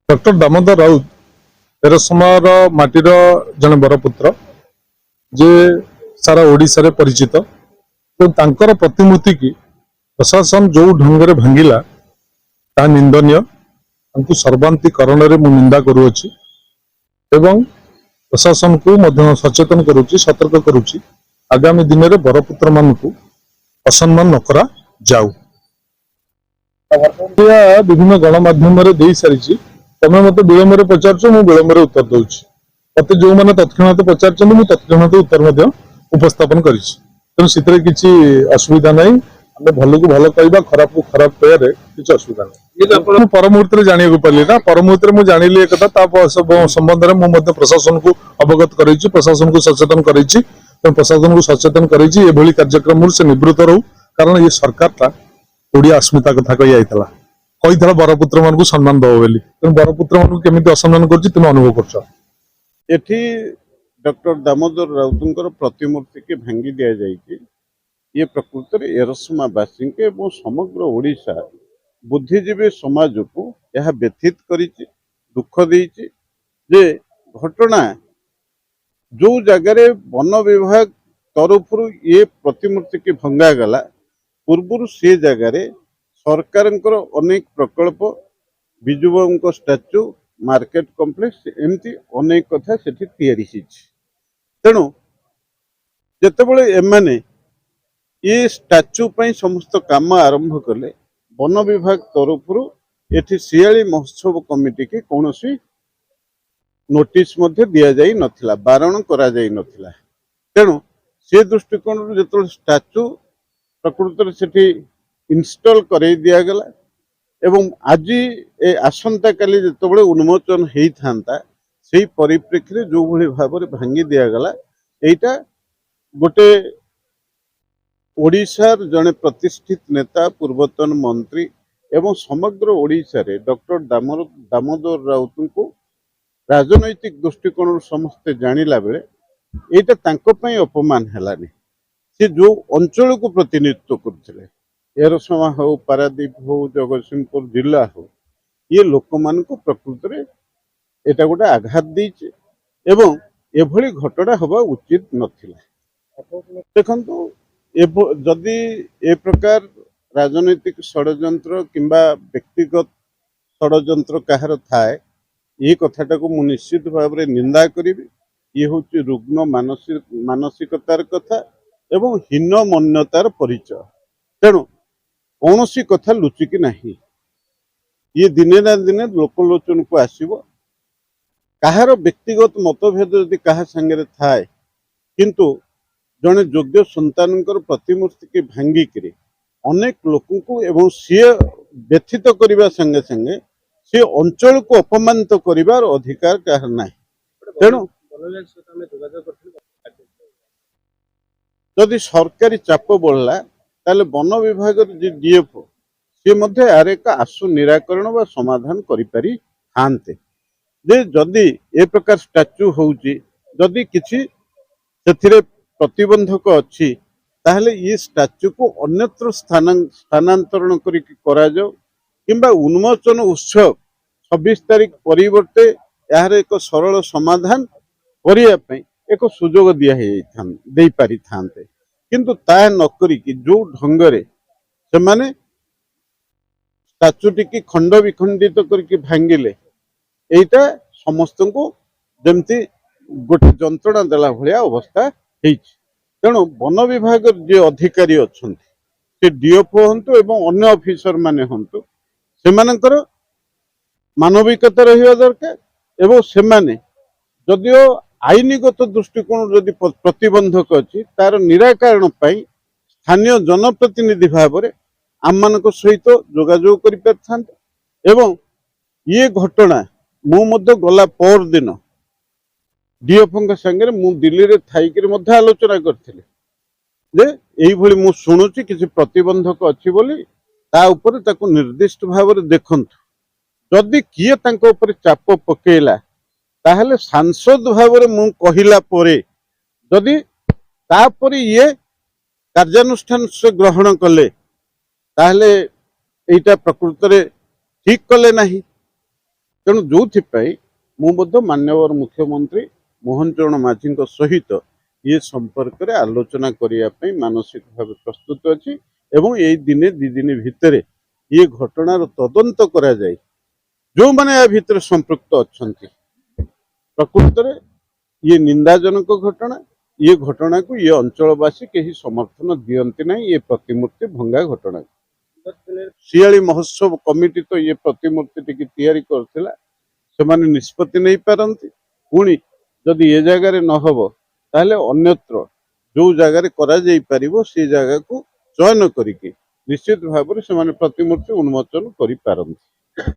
Doctor Damodar Raut एरसमार माटीर जने बरपुत्र जे सारा ओडिशा रे परिचित तो तांकर प्रतिमूर्ति की प्रशासन जो ढंग से भांगिला ता निंदनीय तांकु सर्वांतिकरण रे मु निंदा करूछि एवं प्रशासन को मध्य सचेतन करूछि सतर्क करूछि आगामी दिन रे बरपुत्र मानकु असम्मान न करा जाऊ। विभिन्न गणमाध्यम रे देई सारिछि तमे मते विलंब पचार मु विलंब उत्तर दूची मत जो मैंने तत्क्षणात पचार मुझे तत्क्षणात उत्तर उपस्थापन कर किसी असुविधा ना आम भल को भल कह खराब को खराब कह किसी असुविधा ना पर मुहूर्त जाना पारि ना पर मुहूर्त मुझे जानी एक संबंध में मुझे प्रशासन को अवगत कर प्रशासन को सचेतन कर प्रशासन को सचेतन कर कार्यक्रम से निवृत्त रहू कारण ये सरकार ओडिया अस्मिता कथा कही कही बरपुत्र मान सम्मान दब बोली तेणु बरपुत्र मान केमी असम्मान कर अनुभव कर डॉक्टर दामोदर राउतंकर प्रतिमूर्ति के भांगी दिया जाइए ये प्रकृत में एरसमावासी के समग्र ओडिशा बुद्धिजीवी समाज को यह व्यथित करिछि दुख देइछि जे घटना जो जगह वन विभाग तरफ ये प्रतिमूर्ति की भंगा गला पूर्व से जगह सरकार अनेक प्रकल्प विजुबाबू स्टाच्यू मार्केट कॉम्प्लेक्स एमती अनेक कथा सेठी तैयारी तेणु जितेबले एमाने ये स्टाच्यू पई समस्त काम आरंभ कले वन विभाग तरफ एठी सियाली महोत्सव कमिटी के कौन नोटिस दिया जाई नथिला बारण करा जाई नथिला तेणु से दृष्टिकोण जो स्टाच्यू प्रकृत सेठी इंस्टॉल करे दिया गला एवं आज ए आसंता काली जितेबाला उन्मोचन होता से परिप्रेक्षी जो भाई भाव में भांगी दिगला यहीटा गोटे ओडिशार जड़े प्रतिष्ठित नेता पूर्वतन मंत्री एवं समग्र ओडिशा रे डॉक्टर दामोदर राउत को राजनैतिक दृष्टिकोण समस्ते जानिला बेले एटा तांको पई अपमान हेलानी से जो अंचल को प्रतिनिधित्व करथिले एरसमा हो पारादीप हो जगतसिंहपुर जिला हो ये लोक मान को प्रकृत में एटा गोटे आघात दीचे एवं एभली घटना हवा उचित नथिला देखंतु जदि ए प्रकार राजनैतिक षड्यंत्र किंबा व्यक्तिगत षड्यंत्र कहार थाए ये कथाटा को मु निश्चित भाव में निंदा करी ये हूँ रुग्ण मानसिकतार कथा एवं हीन मन्यतार परिचय तेणु कौन सी कथा लुचिकी नहीं ये दिने ना दिने लोकलोचन को आसीबो कहार व्यक्तिगत मतभेद यदि कहा संगे थाए किंतु जड़े योग्य संतान प्रतिमूर्ति की भांगिकी अनेक लोक को एवं सी व्यथित करने संगे संगे सी अंचल को अपमानित कर अधिकार कहार ना तेणु जदि सरकारी चाप बढ़ला ताले वन विभाग डीएफओ सी यार एक आशु निराकरण व समाधान करि थांते जे जदि ए प्रकार स्टाच्यू होउची जदि किछि सेथिरे प्रतिबंधक अच्छी ताहले ये स्टाच्यू को अन्यत्र स्थानांतरण करा जाओ किंबा उन्मोचन उत्सव 26 तारीख परिवर्ते यार एक सरल समाधान करिया पई एक सुजोग दे पारि थांते किंतु ता न करिकि जो ढंगरे से माने स्टाच्यूटी की खंड विखंडित करके भांगिले एटा समस्त को जमती गोटे जंत्रणा देला भलिया अवस्था तेणु वन विभाग जे अधिकारी अच्छा से डीएफओ हंतु एवं अन्य ऑफिसर माने हंतु सेमानकर मानविकता रहिबा दरकार एवं सेमाने जदियो आईनगत दृष्टिकोण जदि प्रतिबंधक अच्छी तार निराकरण पाई स्थानीय जनप्रतिनिधि भाव में आम मान सहित जोगाजोग कर एवं ये घटना मु गला पर दिन डीएफओ संगे मु दिल्ली रे थाइक आलोचना करथिले जे एई भली मु शुणुची किसी प्रतिबंधक अच्छी बोली ता ऊपर ताको निर्दिष्ट भाव में देखंतु जदि किए तांको ऊपर चाप पकेला ताहले सांसद भाव में मु कहिला परे जदि तापरे ये कार्यानुष्ठान से ग्रहण कले ताहले एटा प्रकृत रे ठीक कले नहीं ତେଣୁ ଯୋଉଥିପାଇଁ ମୁଁ ମଧ୍ୟ ମାନ୍ୟବର ମୁଖ୍ୟମନ୍ତ୍ରୀ ମୋହନ ଚରଣ ମାଝୀଙ୍କ ସହିତ ଏ ସମ୍ପର୍କରେ ଆଲୋଚନା କରିବା ପାଇଁ ମାନସିକ ଭାବେ ପ୍ରସ୍ତୁତ ଅଛି ଏବଂ ଏଇ ଦିନେ ଦି ଦିନ ଭିତରେ ଏ ଘଟଣାର ତଦନ୍ତ କରାଯାଇ ଯୋଉମାନେ ଏହା ଭିତରେ ସମ୍ପୃକ୍ତ ଅଛନ୍ତି ପ୍ରକୃତରେ ଇଏ ନିନ୍ଦାଜନକ ଘଟଣା ये घटना को ये अंचलवासी कहीं समर्थन दियंती नहीं ये प्रतिमूर्ति भंगा घटना शियाली महोत्सव कमिटी तो ये प्रतिमूर्ति टी तैयारी करथिला सेमाने निष्पत्ति नहीं पारंती पुणी जदि ये जगह रे न हबो ताहले अन्यत्र जो जगह रे करा जाई परिबो से जगह को चयन करिके निश्चित भाव में सेमाने प्रतिमूर्ति उन्मोचन करि पारंती।